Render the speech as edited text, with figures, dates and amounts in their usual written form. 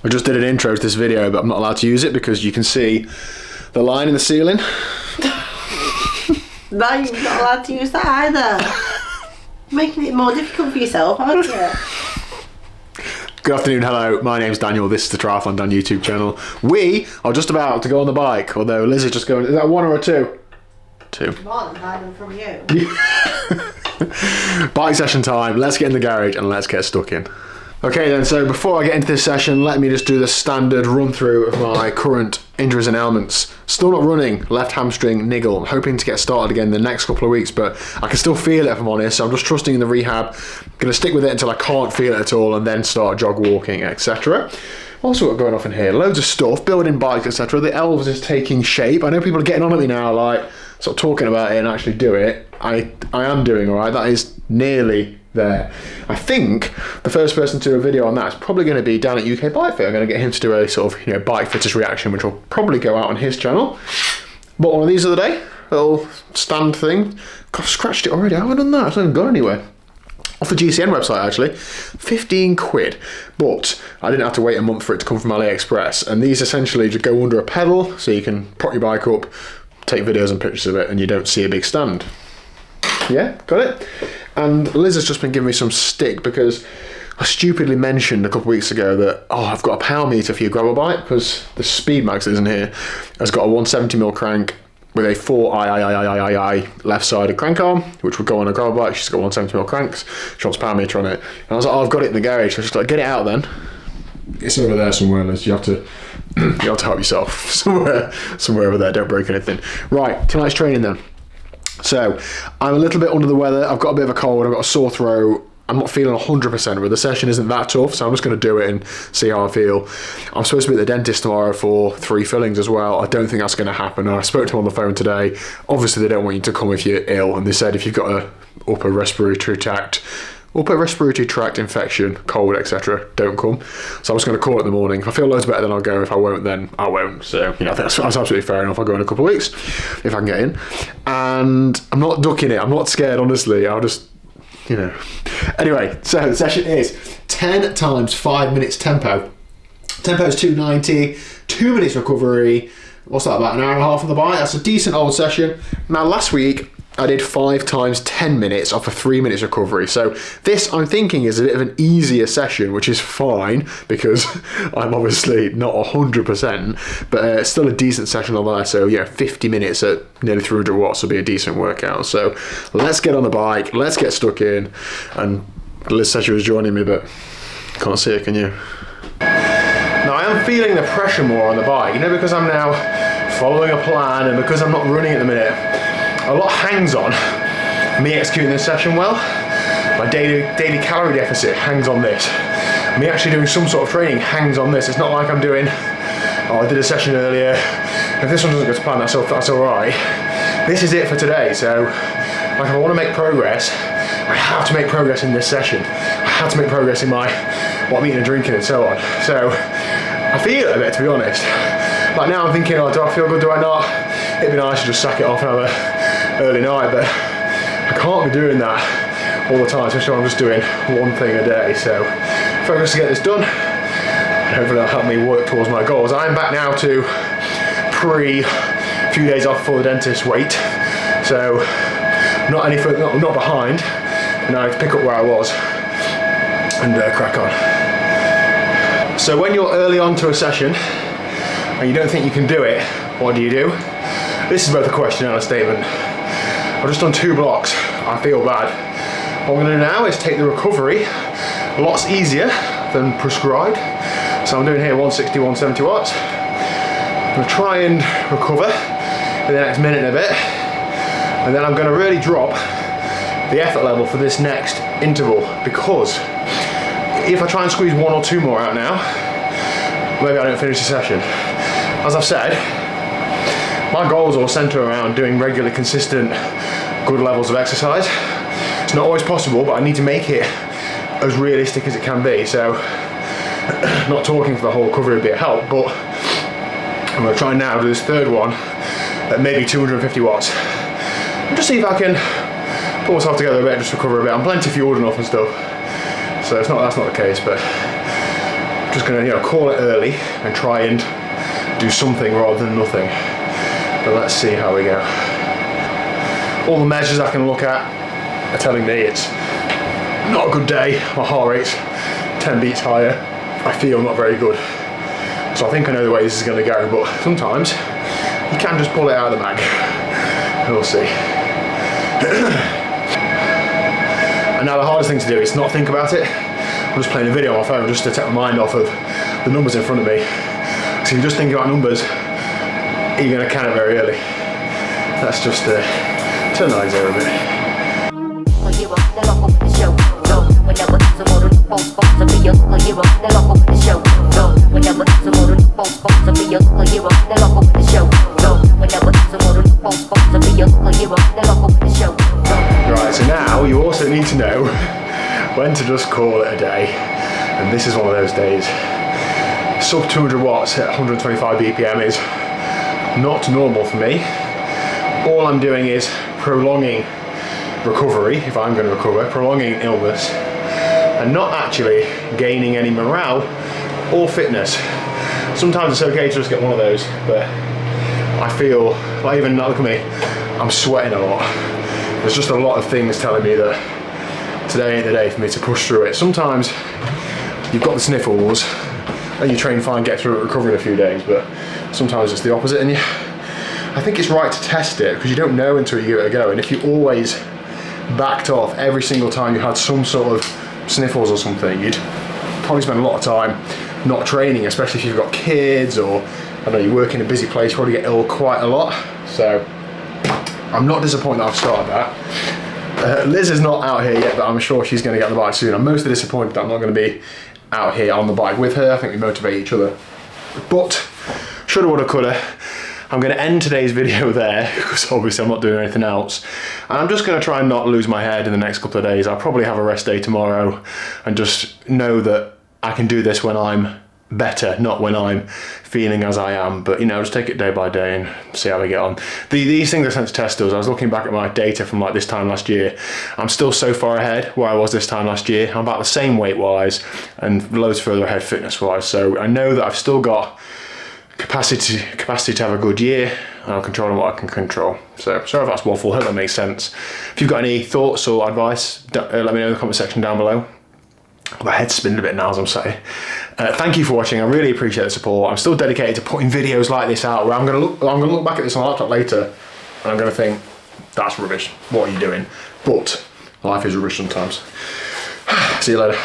I just did an intro to this video, but I'm not allowed to use it because you can see the line in the ceiling. No, you're not allowed to use that either. Making it more difficult for yourself, aren't you? Good afternoon, hello, my name's Daniel, this is the TriathlonDan YouTube channel. We are just about to go on the bike, although Liz is just going, is that one or a two? Two. One, hiding from you. Bike session time, let's get in the garage and let's get stuck in. Okay then, so before I get into this session, let me just do the standard run through of my current injuries and ailments. Still not running, left hamstring niggle. I'm hoping to get started again the next couple of weeks, but I can still feel it if I'm honest, so I'm just trusting in the rehab. I'm going to stick with it until I can't feel it at all and then start jog walking, etc. Also got going off in here, loads of stuff, building bikes, etc. The Elves is taking shape. I know people are getting on at me now, like, sort of talking about it and actually do it. I am doing alright, that is nearly there. I think the first person to do a video on that is probably going to be down at UK Bike Fit. I'm going to get him to do a sort of, bike fitters reaction, which will probably go out on his channel. Bought one of these the other day, little stand thing. God, I've scratched it already. I haven't done that. I haven't gone anywhere. Off the GCN website actually, 15 quid, but I didn't have to wait a month for it to come from AliExpress. And these essentially just go under a pedal, so you can prop your bike up, take videos and pictures of it, and you don't see a big stand. Yeah, got it? And Liz has just been giving me some stick because I stupidly mentioned a couple of weeks ago that, I've got a power meter for your gravel bike because the Speedmax that isn't here has got a 170mm crank with a 4i left-sided crank arm, which would go on a gravel bike. She's got 170mm cranks. She wants a power meter on it. And I was like, I've got it in the garage. So I was just like, get it out then. It's over there somewhere, Liz. You have to help yourself. Somewhere over there. Don't break anything. Right, tonight's training then. So, I'm a little bit under the weather, I've got a bit of a cold, I've got a sore throat, I'm not feeling 100%, but the session isn't that tough, so I'm just going to do it and see how I feel. I'm supposed to be at the dentist tomorrow for 3 fillings as well. I don't think that's going to happen. I spoke to them on the phone today. Obviously they don't want you to come if you're ill, and they said if you've got a upper respiratory tract infection, cold, etc., don't come. So I'm just going to call it in the morning. If I feel loads better, then I'll go. If I won't, then I won't. So, that's absolutely fair enough. I'll go in a couple of weeks if I can get in. And I'm not ducking it. I'm not scared, honestly. I'll just, Anyway, so the session is 10 times 5 minutes tempo. Tempo is 290, 2 minutes recovery. What's that, about an hour and a half on the bike? That's a decent old session. Now, last week, I did 5 times 10 minutes off a 3 minutes recovery. So this, I'm thinking, is a bit of an easier session, which is fine because I'm obviously not 100%, but still a decent session on there. So yeah, 50 minutes at nearly 300 watts will be a decent workout. So let's get on the bike, let's get stuck in. And Liz said she was joining me, but can't see it, can you? Now I am feeling the pressure more on the bike, because I'm now following a plan and because I'm not running at the minute. A lot hangs on me executing this session well. My daily calorie deficit hangs on this. Me actually doing some sort of training hangs on this. It's not like I'm doing, I did a session earlier. If this one doesn't go to plan, that's all right. This is it for today. So, if I want to make progress, I have to make progress in this session. I have to make progress in what I'm eating and drinking and so on. So, I feel it a bit, to be honest. Like now I'm thinking, do I feel good, do I not? It'd be nice to just sack it off and have a early night, but I can't be doing that all the time, especially when I'm just doing one thing a day. So focus to get this done, and hopefully that'll help me work towards my goals. I'm back now to few days off for the dentist weight, so not any further, not behind. Now I have to pick up where I was and crack on. So when you're early on to a session and you don't think you can do it, what do? This is both a question and a statement. I've just done 2 blocks. I feel bad. What I'm going to do now is take the recovery lots easier than prescribed. So I'm doing here 160, 170 watts. I'm going to try and recover in the next minute and a bit. And then I'm going to really drop the effort level for this next interval, because if I try and squeeze 1 or 2 more out now, maybe I don't finish the session. As I've said, my goals all centre around doing regular, consistent, good levels of exercise. It's not always possible, but I need to make it as realistic as it can be. So, not talking for the whole recovery would be a help, but I'm going to try now to do this third one at maybe 250 watts. And just see if I can pull myself together a bit and just recover a bit. I'm plenty fueled enough and stuff, so that's not the case, but just gonna, you know, call it early and try and do something rather than nothing. But let's see how we go. All the measures I can look at are telling me it's not a good day. My heart rate's 10 beats higher. I feel not very good. So I think I know the way this is gonna go, but sometimes you can just pull it out of the bag. We'll see. And now the hardest thing to do is not think about it. I'm just playing a video on my phone just to take my mind off of the numbers in front of me. So if you just think about numbers, you're going to can it very early. Let's just turn the lights over a bit. Right, so now you also need to know when to just call it a day, and this is one of those days. Sub 200 watts at 125 BPM is not normal for me. All I'm doing is prolonging recovery, if I'm going to recover, prolonging illness, and not actually gaining any morale or fitness. Sometimes it's okay to just get one of those, but I feel like, even look at me, I'm sweating a lot. There's just a lot of things telling me that today ain't the day for me to push through it. Sometimes you've got the sniffles and you train fine, get through it, recover in a few days, but sometimes it's the opposite, and I think it's right to test it because you don't know until you give it a go. And if you always backed off every single time you had some sort of sniffles or something, you'd probably spend a lot of time not training, especially if you've got kids, or I don't know, you work in a busy place, you probably get ill quite a lot. So I'm not disappointed that I've started that. Liz is not out here yet, but I'm sure she's going to get on the bike soon. I'm mostly disappointed that I'm not going to be out here on the bike with her. I think we motivate each other. But shoulda, woulda, coulda. I'm going to end today's video there because obviously I'm not doing anything else. And I'm just going to try and not lose my head in the next couple of days. I'll probably have a rest day tomorrow and just know that I can do this when I'm better, not when I'm feeling as I am. But, you know, just take it day by day and see how we get on. These things are sent to test us. I was looking back at my data from like this time last year. I'm still so far ahead where I was this time last year. I'm about the same weight-wise and loads further ahead fitness-wise. So I know that I've still got capacity to have a good year, and I'm controlling what I can control. So sorry if that's waffle, hope that makes sense. If you've got any thoughts or advice, let me know in the comment section down below. My head's spinning a bit now as I'm saying. Thank you for watching. I really appreciate the support. I'm still dedicated to putting videos like this out where I'm gonna look back at this on my laptop later and I'm gonna think, that's rubbish, what are you doing? But life is rubbish sometimes. See you later.